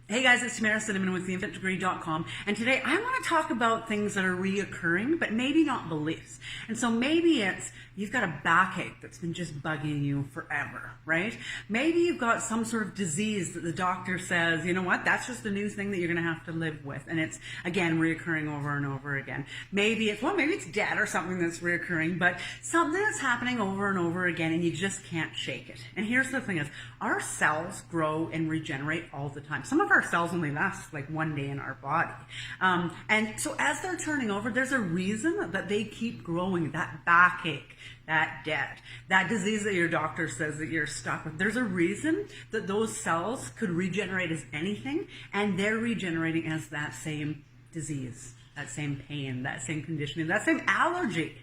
Hey guys, it's Tamara Cinnamon with theinfantdegree.com, and today I want to talk about things that are reoccurring, but maybe not beliefs. And so maybe it's you've got a backache that's been just bugging you forever, right? Maybe you've got some sort of disease that the doctor says, you know what, that's just a new thing that you're going to have to live with, and it's, again, reoccurring over and over again. Maybe it's debt or something that's reoccurring, but something that's happening over and over again, and you just can't shake it. And here's the thing is, our cells grow and regenerate all the time. Some of our cells only last like one day in our body. And so as they're turning over, there's a reason that they keep growing. That backache, that debt, that disease that your doctor says that you're stuck with. There's a reason that those cells could regenerate as anything, and they're regenerating as that same disease, that same pain, that same conditioning, that same allergy.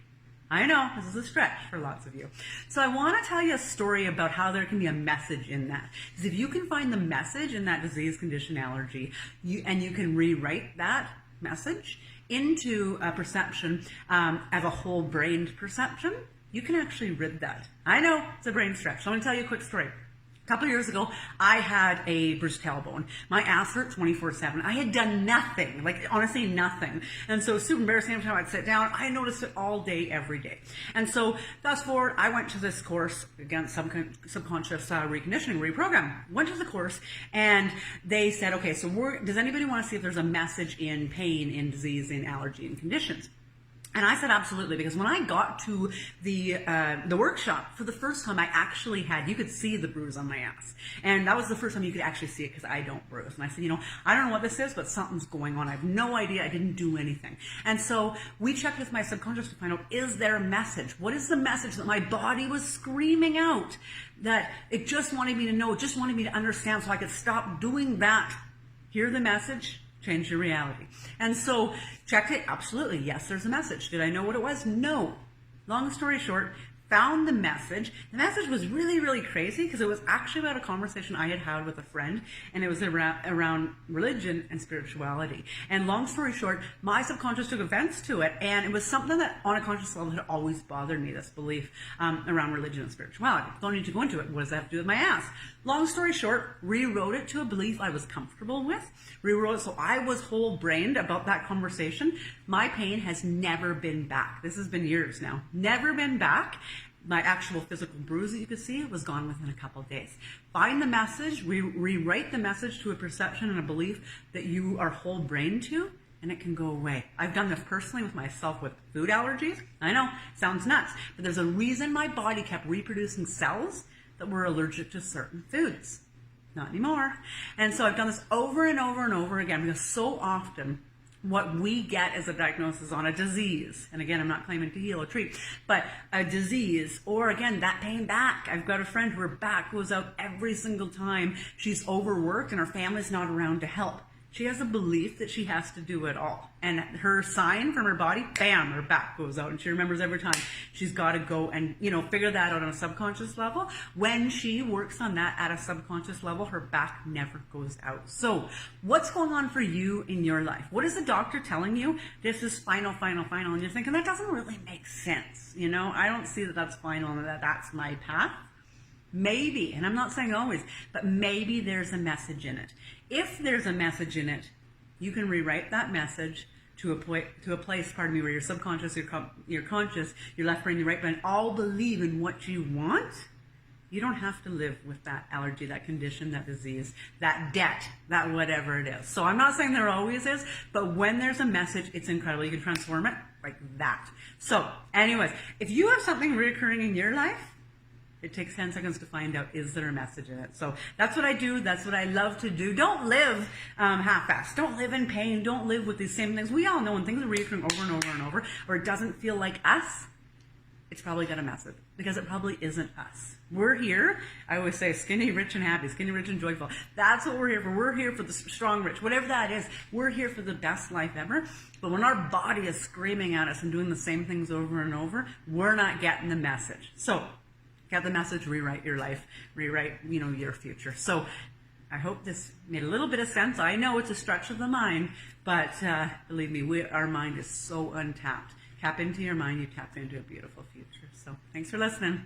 I know, this is a stretch for lots of you. So I want to tell you a story about how there can be a message in that. Because if you can find the message in that disease, condition, allergy, and you can rewrite that message into a perception of a whole brained perception, you can actually rid that. I know, it's a brain stretch. So I'm going to tell you a quick story. A couple of years ago, I had a bruised tailbone. My ass hurt 24/7. I had done nothing, like honestly nothing. And so super embarrassing every time I'd sit down. I noticed it all day, every day. And so fast forward, I went to this course against subconscious reconditioning, reprogram. Went to the course and they said, okay, so does anybody want to see if there's a message in pain, in disease, in allergy, and conditions? And I said absolutely, because when I got to the workshop for the first time, I actually had, you could see the bruise on my ass. And that was the first time you could actually see it, because I don't bruise. And I said, I don't know what this is, but something's going on. I have no idea. I didn't do anything. And so we checked with my subconscious to find out, is there a message? What is the message that my body was screaming out? That it just wanted me to know, it just wanted me to understand so I could stop doing that. Hear the message? Change your reality. And so checked it. Absolutely. Yes, there's a message. Did I know what it was? No. Long story short, found the message. The message was really, really crazy, because it was actually about a conversation I had had with a friend, and it was around religion and spirituality. And long story short, my subconscious took offense to it, and it was something that on a conscious level had always bothered me, this belief around religion and spirituality. Don't need to go into it. What does that have to do with my ass? Long story short, rewrote it to a belief I was comfortable with. Rewrote it so I was whole-brained about that conversation. My pain has never been back. This has been years now. Never been back. My actual physical bruise that you could see was gone within a couple of days. Find the message, rewrite the message to a perception and a belief that you are whole-brained to, and it can go away. I've done this personally with myself with food allergies. I know, sounds nuts, but there's a reason my body kept reproducing cells that were allergic to certain foods. Not anymore. And so I've done this over and over and over again, because so often what we get as a diagnosis on a disease, and again, I'm not claiming to heal or treat, but a disease, or again, that pain back. I've got a friend who her back goes out every single time she's overworked and her family's not around to help. She has a belief that she has to do it all. And her sign from her body, bam, her back goes out. And she remembers every time she's got to go and, figure that out on a subconscious level. When she works on that at a subconscious level, her back never goes out. So what's going on for you in your life? What is the doctor telling you? This is final. And you're thinking, that doesn't really make sense. I don't see that that's final and that that's my path. Maybe, and I'm not saying always, but maybe there's a message in it. If there's a message in it, you can rewrite that message to a place, where your subconscious, your conscious, your left brain, your right brain all believe in what you want. You don't have to live with that allergy, that condition, that disease, that debt, that whatever it is. So I'm not saying there always is, but when there's a message, it's incredible. You can transform it like that. So anyways, if you have something reoccurring in your life, it takes 10 seconds to find out, is there a message in it? So that's what I do. That's what I love to do. Don't live half-assed. Don't live in pain. Don't live with these same things. We all know when things are reoccurring over and over and over, or it doesn't feel like us, it's probably got a message, because it probably isn't us. We're here. I always say skinny, rich, and happy, skinny, rich, and joyful. That's what we're here for. We're here for the strong, rich, whatever that is. We're here for the best life ever. But when our body is screaming at us and doing the same things over and over, we're not getting the message. So get the message, rewrite your life, rewrite, your future. So I hope this made a little bit of sense. I know it's a stretch of the mind, but believe me, our mind is so untapped. Tap into your mind, you tap into a beautiful future. So thanks for listening.